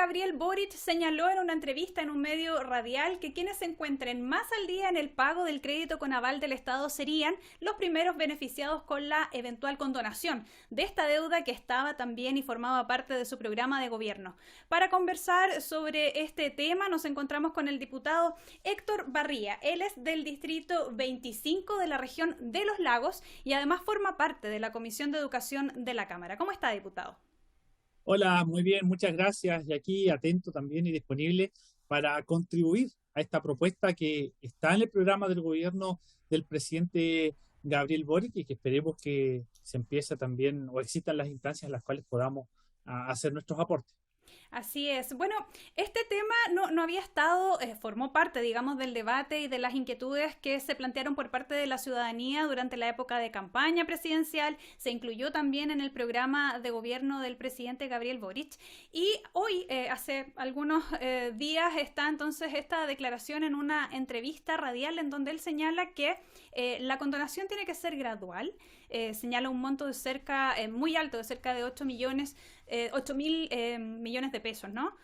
Gabriel Boric señaló en una entrevista en un medio radial que quienes se encuentren más al día en el pago del crédito con aval del Estado serían los primeros beneficiados con la eventual condonación de esta deuda que estaba también y formaba parte de su programa de gobierno. Para conversar sobre este tema nos encontramos con el diputado Héctor Barría. Él es del distrito 25 de la región de Los Lagos y además forma parte de la Comisión de Educación de la Cámara. ¿Cómo está, diputado? Hola, muy bien, muchas gracias. Y aquí atento también y disponible para contribuir a esta propuesta que está en el programa del gobierno del presidente Gabriel Boric y que esperemos que se empiece también o existan las instancias en las cuales podamos hacer nuestros aportes. Así es. Bueno, este tema no había estado, formó parte, digamos, del debate y de las inquietudes que se plantearon por parte de la ciudadanía durante la época de campaña presidencial. Se incluyó también en el programa de gobierno del presidente Gabriel Boric. Y hoy, hace algunos días, está entonces esta declaración en una entrevista radial en donde él señala que la condonación tiene que ser gradual. Señala un monto de cerca, muy alto, de cerca de 8.000 millones de pesos, ¿no?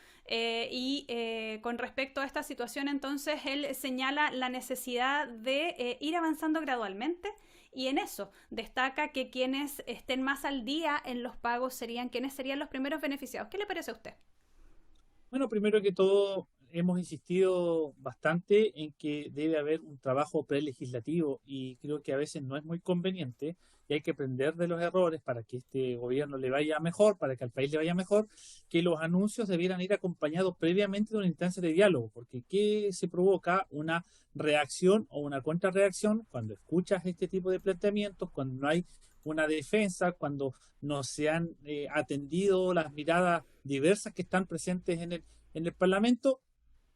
Con respecto a esta situación, entonces, él señala la necesidad de ir avanzando gradualmente y en eso destaca que quienes estén más al día en los pagos serían quienes serían los primeros beneficiados. ¿Qué le parece a usted? Bueno, primero que todo, hemos insistido bastante en que debe haber un trabajo prelegislativo y creo que a veces no es muy conveniente y hay que aprender de los errores para que este gobierno le vaya mejor, para que al país le vaya mejor, que los anuncios debieran ir acompañados previamente de una instancia de diálogo, porque ¿qué se provoca? Una reacción o una contrarreacción cuando escuchas este tipo de planteamientos, cuando no hay una defensa, cuando no se han atendido las miradas diversas que están presentes en el Parlamento.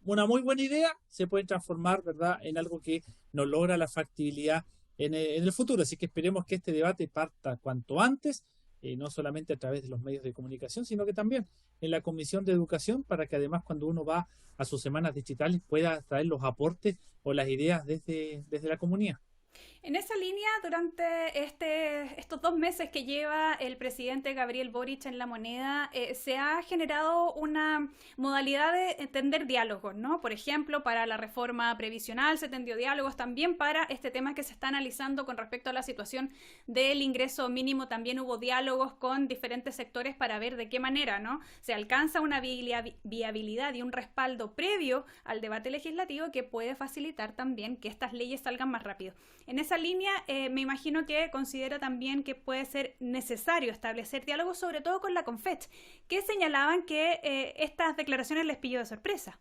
Una muy buena idea se puede transformar, ¿verdad?, en algo que no logra la factibilidad en el futuro. Así que esperemos que este debate parta cuanto antes, no solamente a través de los medios de comunicación, sino que también en la Comisión de Educación, para que además cuando uno va a sus semanas digitales pueda traer los aportes o las ideas desde la comunidad. En esa línea, durante estos 2 meses que lleva el presidente Gabriel Boric en La Moneda, se ha generado una modalidad de tender diálogos, ¿no? Por ejemplo, para la reforma previsional se tendió diálogos, también para este tema que se está analizando con respecto a la situación del ingreso mínimo, también hubo diálogos con diferentes sectores para ver de qué manera, ¿no?, se alcanza una viabilidad y un respaldo previo al debate legislativo que puede facilitar también que estas leyes salgan más rápido. En esa línea, me imagino que considera también que puede ser necesario establecer diálogos, sobre todo con la CONFECH, que señalaban que estas declaraciones les pilló de sorpresa.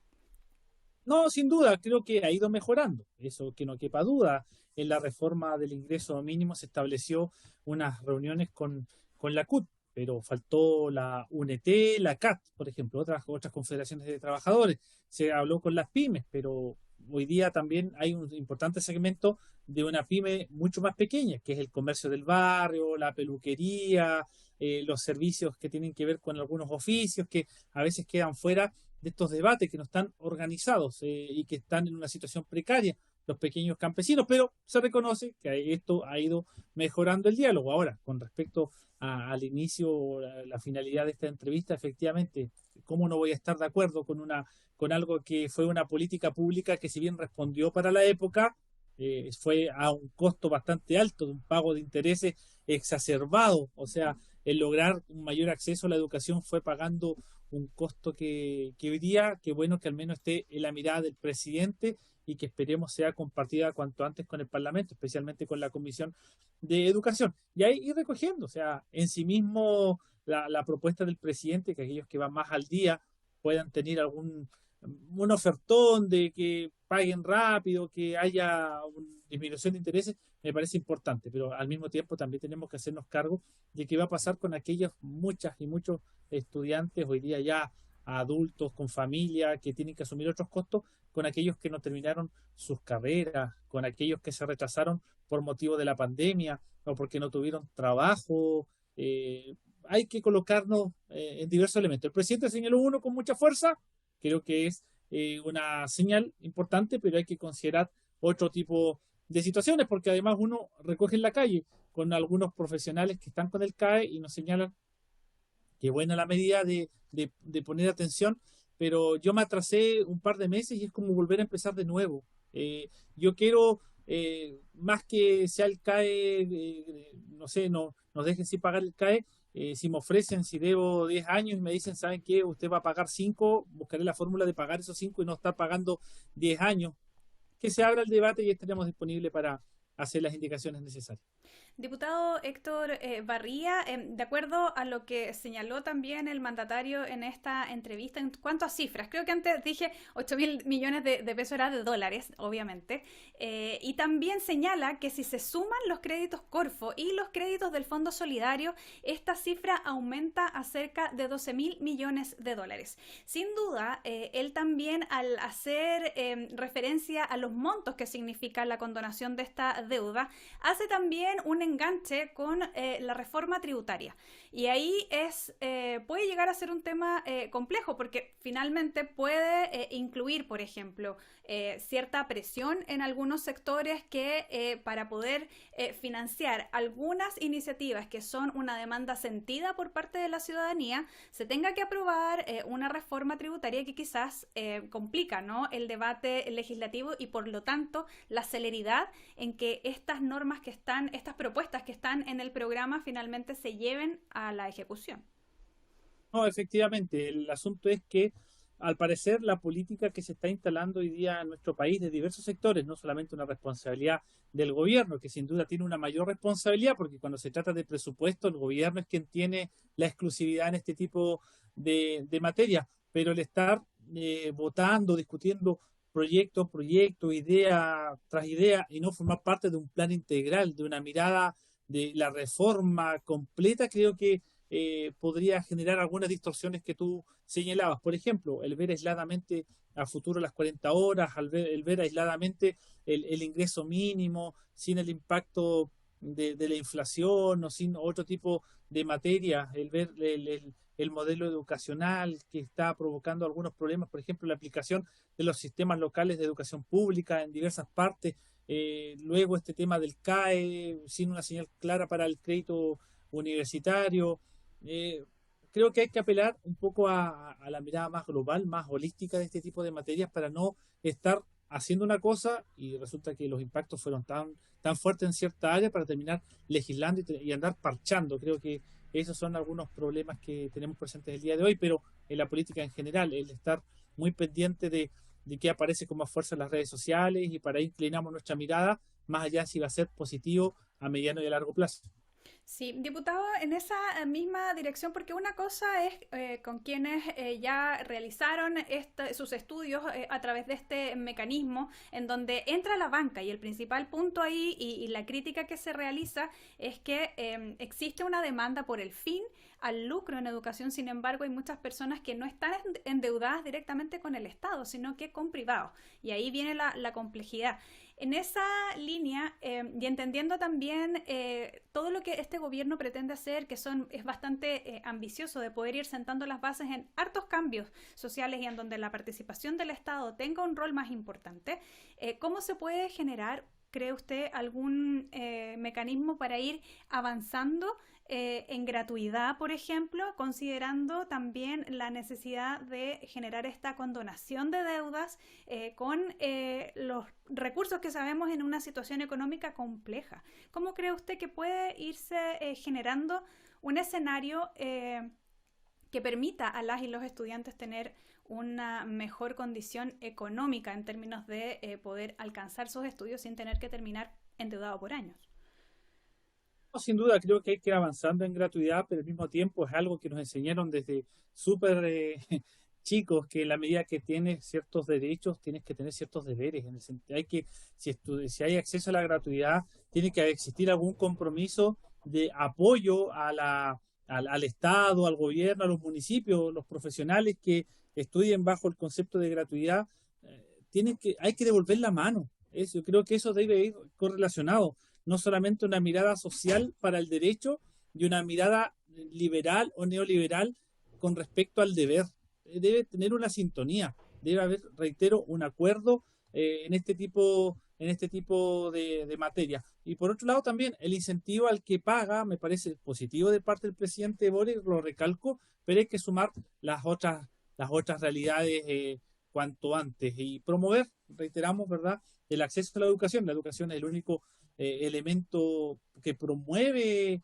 No, sin duda, creo que ha ido mejorando, eso que no quepa duda. En la reforma del ingreso mínimo se estableció unas reuniones con la CUT, pero faltó la UNT, la CAT, por ejemplo, otras confederaciones de trabajadores. Se habló con las pymes, pero hoy día también hay un importante segmento de una pyme mucho más pequeña, que es el comercio del barrio, la peluquería, los servicios que tienen que ver con algunos oficios que a veces quedan fuera de estos debates, que no están organizados y que están en una situación precaria los pequeños campesinos, pero se reconoce que esto ha ido mejorando el diálogo. Ahora, con respecto al inicio, la finalidad de esta entrevista, efectivamente, ¿cómo no voy a estar de acuerdo con algo que fue una política pública que si bien respondió para la época, fue a un costo bastante alto, de un pago de intereses exacerbado? O sea, el lograr un mayor acceso a la educación fue pagando un costo que hoy día, qué bueno que al menos esté en la mirada del presidente y que esperemos sea compartida cuanto antes con el Parlamento, especialmente con la Comisión de Educación. Y ahí ir recogiendo, o sea, en sí mismo la propuesta del presidente, que aquellos que van más al día puedan tener un ofertón de que paguen rápido, que haya una disminución de intereses, me parece importante, pero al mismo tiempo también tenemos que hacernos cargo de qué va a pasar con aquellos muchas y muchos estudiantes, hoy día ya adultos con familia, que tienen que asumir otros costos, con aquellos que no terminaron sus carreras, con aquellos que se retrasaron por motivo de la pandemia o porque no tuvieron trabajo. Hay que colocarnos en diversos elementos. El presidente señaló uno con mucha fuerza, creo que es una señal importante, pero hay que considerar otro tipo de situaciones, porque además uno recoge en la calle con algunos profesionales que están con el CAE y nos señalan qué buena la medida de poner atención, pero yo me atrasé un par de meses y es como volver a empezar de nuevo. Yo quiero, más que sea el CAE, no sé, no nos dejen sin pagar el CAE. Si me ofrecen, si debo 10 años y me dicen, ¿saben qué? Usted va a pagar 5, buscaré la fórmula de pagar esos 5 y no estar pagando 10 años. Que se abra el debate y estaremos disponibles para hacer las indicaciones necesarias. Diputado Héctor Barría, de acuerdo a lo que señaló también el mandatario en esta entrevista, en cuanto a cifras, creo que antes dije 8.000 millones de pesos, era de dólares, obviamente, y también señala que si se suman los créditos Corfo y los créditos del Fondo Solidario, esta cifra aumenta a cerca de 12.000 millones de dólares. Sin duda, él también al hacer referencia a los montos que significa la condonación de esta deuda, hace también un enganche con la reforma tributaria. Y ahí puede llegar a ser un tema complejo, porque finalmente puede incluir, por ejemplo, cierta presión en algunos sectores que para poder financiar algunas iniciativas que son una demanda sentida por parte de la ciudadanía, se tenga que aprobar una reforma tributaria que quizás complica, ¿no?, el debate legislativo y por lo tanto la celeridad en que estas normas que están, estas propuestas que están en el programa finalmente se lleven a la ejecución. No, efectivamente, el asunto es que al parecer la política que se está instalando hoy día en nuestro país de diversos sectores, no solamente una responsabilidad del gobierno, que sin duda tiene una mayor responsabilidad, porque cuando se trata de presupuesto, el gobierno es quien tiene la exclusividad en este tipo de materia, pero el estar votando, discutiendo proyecto, idea tras idea, y no formar parte de un plan integral, de una mirada de la reforma completa, creo que podría generar algunas distorsiones que tú señalabas. Por ejemplo, el ver aisladamente a futuro las 40 horas, el ver aisladamente el ingreso mínimo, sin el impacto de la inflación o sin otro tipo de materia, el ver el modelo educacional que está provocando algunos problemas, por ejemplo, la aplicación de los sistemas locales de educación pública en diversas partes, luego este tema del CAE sin una señal clara para el crédito universitario. Eh, Creo que hay que apelar un poco a la mirada más global, más holística de este tipo de materias para no estar haciendo una cosa y resulta que los impactos fueron tan fuertes en cierta área para terminar legislando y andar parchando. Creo que esos son algunos problemas que tenemos presentes el día de hoy, pero en la política en general, el estar muy pendiente de qué aparece como fuerza en las redes sociales y para ahí inclinamos nuestra mirada más allá si va a ser positivo a mediano y a largo plazo. Sí, diputado, en esa misma dirección, porque una cosa es con quienes ya realizaron sus estudios a través de este mecanismo en donde entra la banca y el principal punto ahí y la crítica que se realiza es que existe una demanda por el fin al lucro en educación. Sin embargo, hay muchas personas que no están endeudadas directamente con el Estado, sino que con privados, y ahí viene la complejidad. En esa línea, y entendiendo también todo lo que este gobierno pretende hacer, que es bastante ambicioso de poder ir sentando las bases en hartos cambios sociales y en donde la participación del Estado tenga un rol más importante, ¿cómo se puede generar, cree usted, algún mecanismo para ir avanzando en gratuidad, por ejemplo, considerando también la necesidad de generar esta condonación de deudas con los recursos que sabemos en una situación económica compleja? ¿Cómo cree usted que puede irse generando un escenario que permita a las y los estudiantes tener una mejor condición económica en términos de poder alcanzar sus estudios sin tener que terminar endeudado por años? No, sin duda, creo que hay que ir avanzando en gratuidad, pero al mismo tiempo es algo que nos enseñaron desde súper chicos, que en la medida que tienes ciertos derechos, tienes que tener ciertos deberes. En el sentido, si hay acceso a la gratuidad, tiene que existir algún compromiso de apoyo al Estado, al gobierno, a los municipios, los profesionales que estudien bajo el concepto de gratuidad, hay que devolver la mano. Yo creo que eso debe ir correlacionado, no solamente una mirada social para el derecho y una mirada liberal o neoliberal con respecto al deber. Debe tener una sintonía, debe haber, reitero, un acuerdo en este tipo en este tipo de materia. Y por otro lado también el incentivo al que paga me parece positivo de parte del presidente Boric, lo recalco, pero hay que sumar las otras realidades cuanto antes y promover, reiteramos, ¿verdad?, el acceso a la educación. La educación es el único elemento que promueve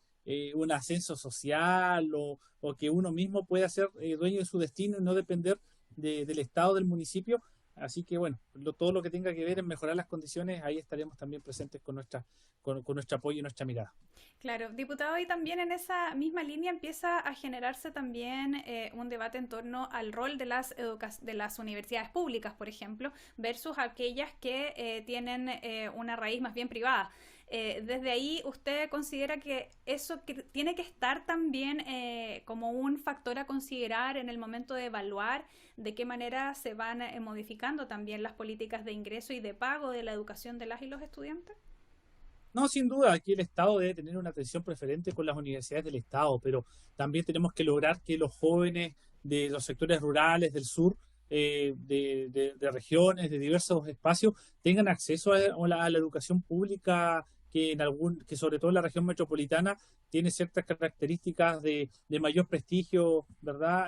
un ascenso social o que uno mismo pueda ser dueño de su destino y no depender del Estado, del municipio. Así que bueno, todo lo que tenga que ver en mejorar las condiciones, ahí estaremos también presentes con nuestro apoyo y nuestra mirada. Claro, diputado, y también en esa misma línea empieza a generarse también un debate en torno al rol de de las universidades públicas, por ejemplo, versus aquellas que tienen una raíz más bien privada. Desde ahí, ¿usted considera que eso tiene que estar también como un factor a considerar en el momento de evaluar de qué manera se van modificando también las políticas de ingreso y de pago de la educación de las y los estudiantes? No, sin duda, aquí el Estado debe tener una atención preferente con las universidades del Estado, pero también tenemos que lograr que los jóvenes de los sectores rurales del sur, de regiones, de diversos espacios, tengan acceso a la educación pública que sobre todo en la región metropolitana tiene ciertas características de mayor prestigio, ¿verdad?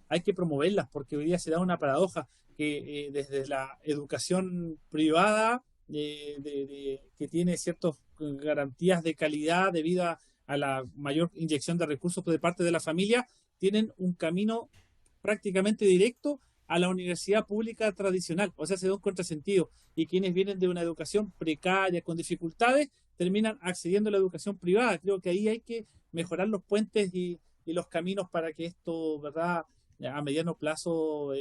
Hay que promoverlas porque hoy día se da una paradoja que desde la educación privada que tiene ciertas garantías de calidad debido a la mayor inyección de recursos de parte de la familia, tienen un camino prácticamente directo a la universidad pública tradicional. O sea, se da un contrasentido. Y quienes vienen de una educación precaria, con dificultades, terminan accediendo a la educación privada. Creo que ahí hay que mejorar los puentes y los caminos para que esto, ¿verdad?, a mediano plazo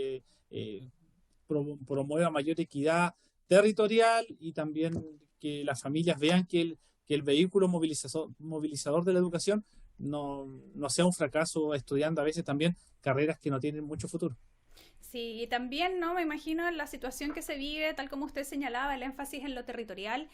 promueva mayor equidad territorial y también que las familias vean que el vehículo movilizador de la educación no sea un fracaso estudiando a veces también carreras que no tienen mucho futuro. Sí, y también, ¿no? Me imagino la situación que se vive, tal como usted señalaba, el énfasis en lo territorial,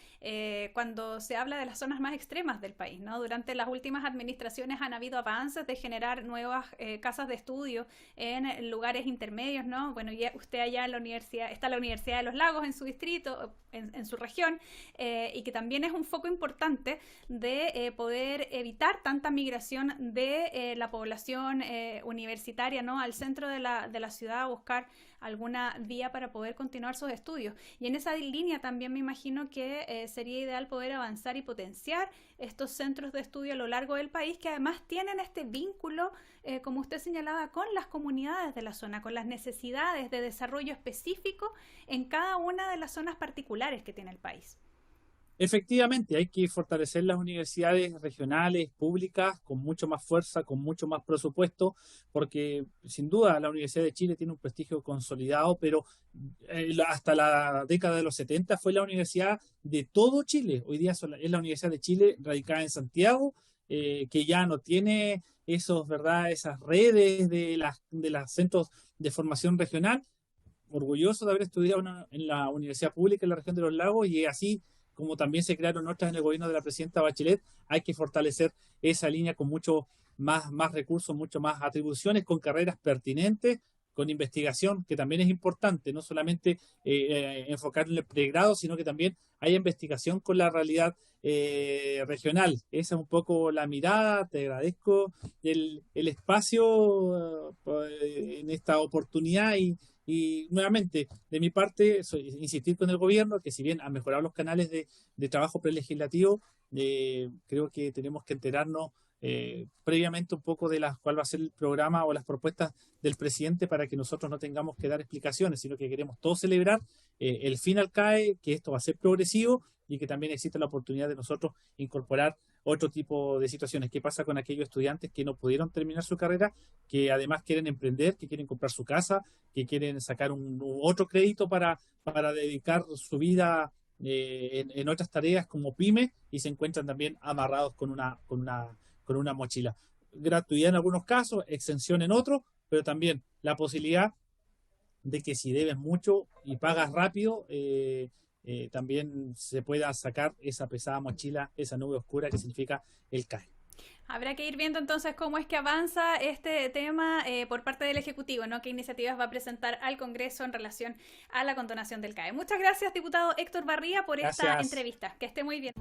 cuando se habla de las zonas más extremas del país, ¿no? Durante las últimas administraciones han habido avances de generar nuevas casas de estudio en lugares intermedios, ¿no? Bueno, ya usted allá en la universidad, está la Universidad de los Lagos en su distrito, en su región, y que también es un foco importante de poder evitar tanta migración de la población universitaria, ¿no?, al centro de la ciudad, buscar alguna vía para poder continuar sus estudios. Y en esa línea también me imagino que sería ideal poder avanzar y potenciar estos centros de estudio a lo largo del país que además tienen este vínculo, como usted señalaba, con las comunidades de la zona, con las necesidades de desarrollo específico en cada una de las zonas particulares que tiene el país. Efectivamente, hay que fortalecer las universidades regionales, públicas, con mucho más fuerza, con mucho más presupuesto, porque sin duda la Universidad de Chile tiene un prestigio consolidado, pero hasta la década de los 70 fue la universidad de todo Chile. Hoy día es la Universidad de Chile radicada en Santiago, que ya no tiene ¿verdad?, esas redes de los centros de formación regional. Orgulloso de haber estudiado en la universidad pública en la región de los lagos y así como también se crearon otras en el gobierno de la presidenta Bachelet, hay que fortalecer esa línea con mucho más recursos, mucho más atribuciones, con carreras pertinentes, con investigación, que también es importante, no solamente enfocar en el pregrado, sino que también hay investigación con la realidad regional. Esa es un poco la mirada. Te agradezco el espacio en esta oportunidad y nuevamente, de mi parte, insistir con el gobierno que si bien ha mejorado los canales de trabajo prelegislativo, creo que tenemos que enterarnos previamente un poco de cuál va a ser el programa o las propuestas del presidente para que nosotros no tengamos que dar explicaciones, sino que queremos todos celebrar el fin al CAE, que esto va a ser progresivo y que también existe la oportunidad de nosotros incorporar otro tipo de situaciones. ¿Qué pasa con aquellos estudiantes que no pudieron terminar su carrera, que además quieren emprender, que quieren comprar su casa, que quieren sacar otro crédito para dedicar su vida en otras tareas como pyme y se encuentran también amarrados con una mochila? Gratuidad en algunos casos, exención en otros, pero también la posibilidad de que si debes mucho y pagas rápido, también se pueda sacar esa pesada mochila, esa nube oscura que significa el CAE. Habrá que ir viendo entonces cómo es que avanza este tema por parte del Ejecutivo, ¿no? ¿Qué iniciativas va a presentar al Congreso en relación a la condonación del CAE? Muchas gracias, diputado Héctor Barría, por esta Gracias. entrevista. Que esté muy bien.